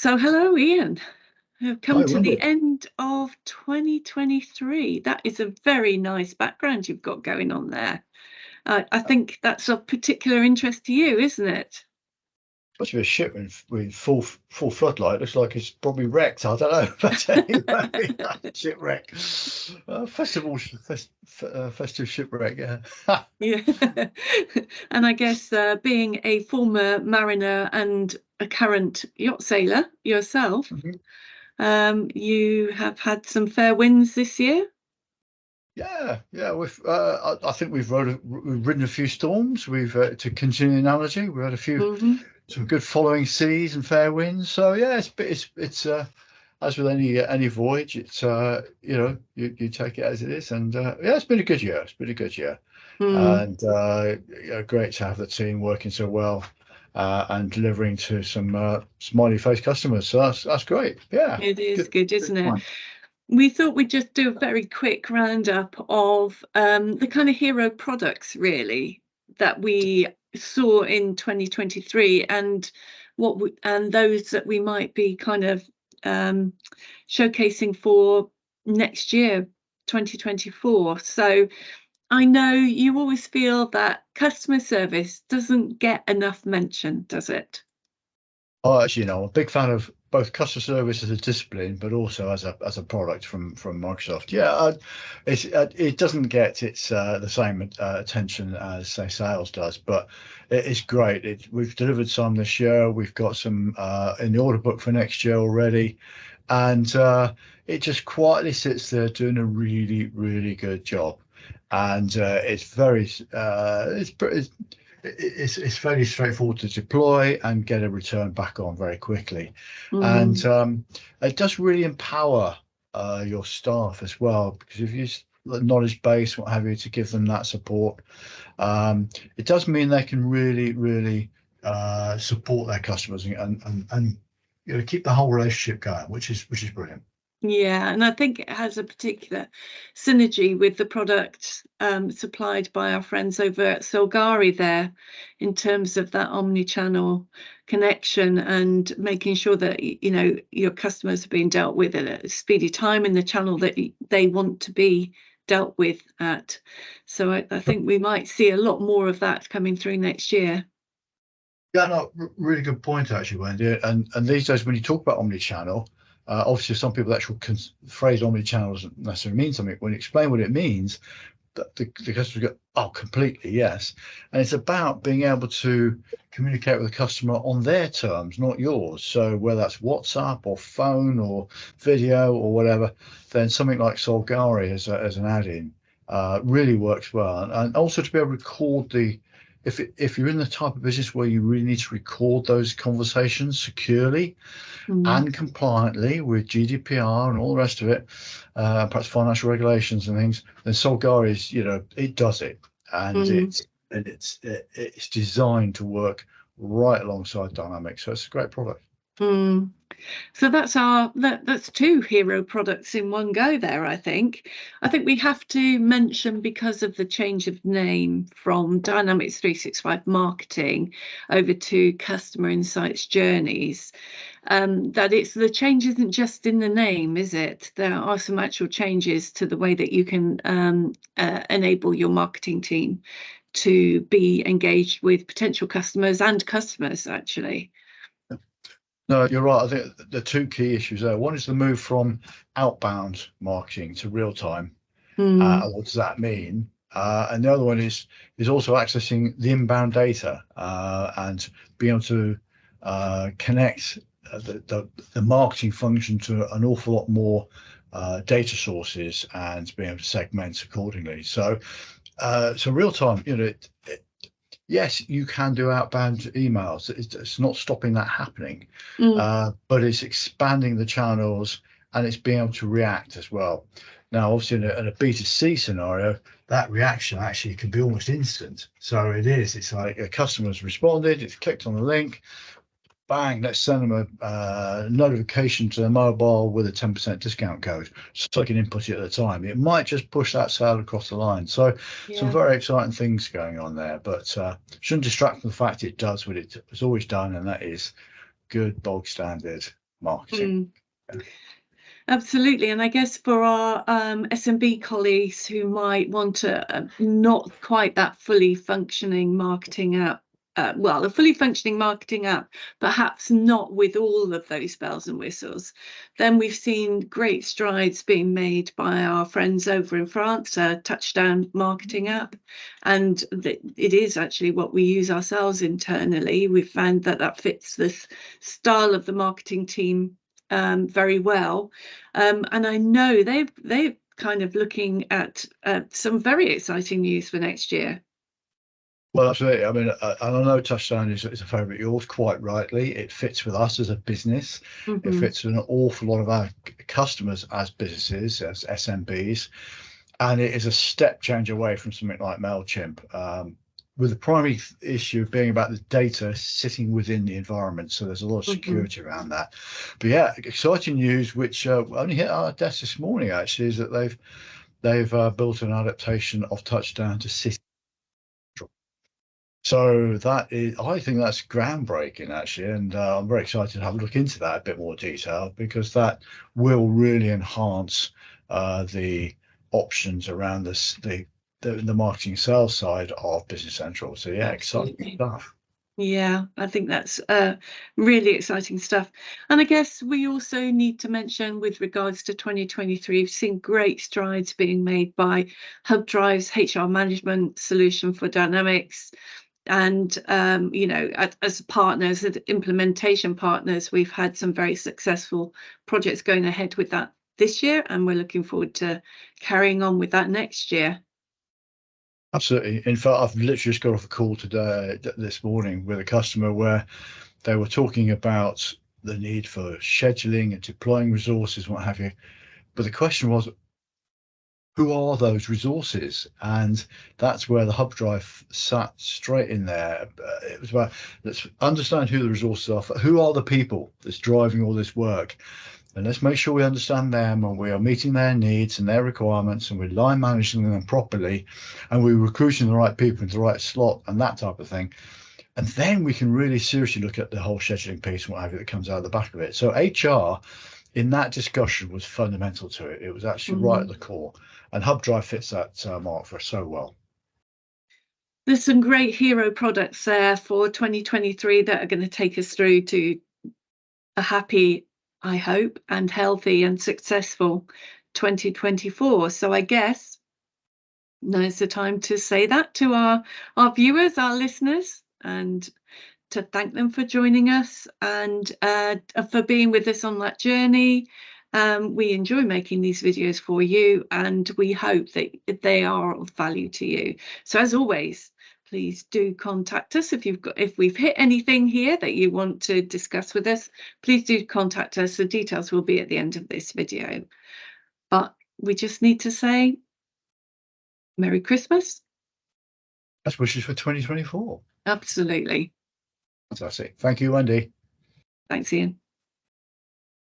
So, hello, Ian. We've come Hi, to the Wendy. end of 2023. That is a very nice background you've got going on there. I think that's of particular interest to you, isn't it? Supposed to be a ship with full floodlight. Looks like it's probably wrecked. I don't know, but anyway, shipwreck. Festive shipwreck. Yeah. Yeah. And I guess being a former mariner and a current yacht sailor yourself, Mhm. you have had some fair winds this year. Yeah. I think we've ridden a few storms. To continue the analogy, we've had a few Hmm. some good following seas and fair winds. So yeah, it's as with any voyage, it's you take it as it is, and yeah, it's been a good year. It's been a good year, Mm, and great to have the team working so well and delivering to some smiley face customers. So that's great. Yeah, it is good. good, Good isn't it? time. We thought we'd just do a very quick roundup of the kind of hero products, really, that we saw in 2023, and and those that we might be kind of um, showcasing for next year, 2024. So I know you always feel that customer service doesn't get enough mention, does it? Oh, actually, I'm a big fan of both customer service as a discipline, but also as a product from Microsoft. Yeah, it doesn't get its the same attention as say sales does, but it's great. We've delivered some this year. We've got some in the order book for next year already, and it just quietly sits there doing a really good job. And it's fairly straightforward to deploy and get a return back on very quickly. And Mm, it does really empower your staff as well, because if you use the knowledge base, what have you, to give them that support, it does mean they can really support their customers and keep the whole relationship going, which is brilliant. yeah, and I think it has a particular synergy with the product supplied by our friends over at Solgari there, in terms of that omni-channel connection and making sure that your customers are being dealt with at a speedy time in the channel that they want to be dealt with at. So I think we might see a lot more of that coming through next year. Yeah, no, really good point actually, Wendy. And these days, when you talk about omni-channel, obviously some people the actual phrase omni-channel doesn't necessarily mean something. When you explain what it means, the customer go, oh, completely, yes. And it's about being able to communicate with the customer on their terms, not yours. So whether that's WhatsApp or phone or video or whatever, then something like Solgari as an add-in really works well. And also to be able to record if you're in the type of business where you really need to record those conversations securely Mm, and compliantly with GDPR and all the rest of it, perhaps financial regulations and things, then Solgar is, it does it, and mm. it's designed to work right alongside Dynamics. So it's a great product. Mm. So that's two hero products in one go there, I think. I think we have to mention, because of the change of name from Dynamics 365 Marketing over to Customer Insights Journeys, that it's the change isn't just in the name, is it? There are some actual changes to the way that you can enable your marketing team to be engaged with potential customers and customers, actually. No, you're right. I think the two key issues there. One is the move from outbound marketing to real time. Mm, And what does that mean? And the other one is also accessing the inbound data and being able to connect the marketing function to an awful lot more data sources and being able to segment accordingly. So real time, yes, you can do outbound emails. It's not stopping that happening, mm, but it's expanding the channels and it's being able to react as well. Now, obviously, in a B2C scenario, that reaction actually can be almost instant. So it is. It's like a customer's responded, it's clicked on the link, bang, let's send them a notification to their mobile with a 10% discount code, so they can input it at the time. It might just push that sale across the line. So some yeah. very exciting things going on there, but shouldn't distract from the fact it does what it's always done, and that is good bog standard marketing. Absolutely. And I guess for our SMB colleagues who might want not quite that fully functioning marketing app, a fully functioning marketing app, perhaps not with all of those bells and whistles, then we've seen great strides being made by our friends over in France, a touchdown marketing app. And it is actually what we use ourselves internally. We've found that fits this style of the marketing team very well, and I know they're kind of looking at some very exciting news for next year. Well, absolutely. I mean, I know touchdown is a favourite of yours, quite rightly. It fits with us as a business. It fits with an awful lot of our customers as businesses, as SMBs, and it is a step change away from something like MailChimp. With the primary issue being about the data sitting within the environment. So there's a lot of security around that. But yeah, exciting news, which only hit our desk this morning, actually, is that they've built an adaptation of Touchdown to City. So that is, I think that's groundbreaking, actually, and I'm very excited to have a look into that a bit more detail, because that will really enhance the options around this, the marketing sales side of Business Central. So yeah, exciting stuff. Yeah, I think that's really exciting stuff. And I guess we also need to mention, with regards to 2023, we've seen great strides being made by HubDrive's HR management solution for Dynamics. And as partners, as implementation partners, we've had some very successful projects going ahead with that this year, and we're looking forward to carrying on with that next year. Absolutely. In fact, I've literally just got off a call this morning with a customer where they were talking about the need for scheduling and deploying resources and what have you. But the question was, who are those resources? And that's where the hub drive sat straight in there. It was about, let's understand who the resources are, who are the people that's driving all this work, and let's make sure we understand them and we are meeting their needs and their requirements, and we're line managing them properly, and we're recruiting the right people into the right slot and that type of thing. And then we can really seriously look at the whole scheduling piece and what have you that comes out of the back of it. So HR in that discussion was fundamental to it. It was actually right at the core, and HubDrive fits that mark for us so well. There's some great hero products there for 2023 that are going to take us through to a happy, I hope, and healthy and successful 2024. So I guess now's the time to say that to our viewers, our listeners, and to thank them for joining us and for being with us on that journey. We enjoy making these videos for you, and we hope that they are of value to you. So as always, please do contact us if we've hit anything here that you want to discuss with us. Please do contact us. The details will be at the end of this video. But we just need to say Merry Christmas. Best wishes for 2024. Absolutely. Fantastic. Thank you, Wendy. Thanks, Ian.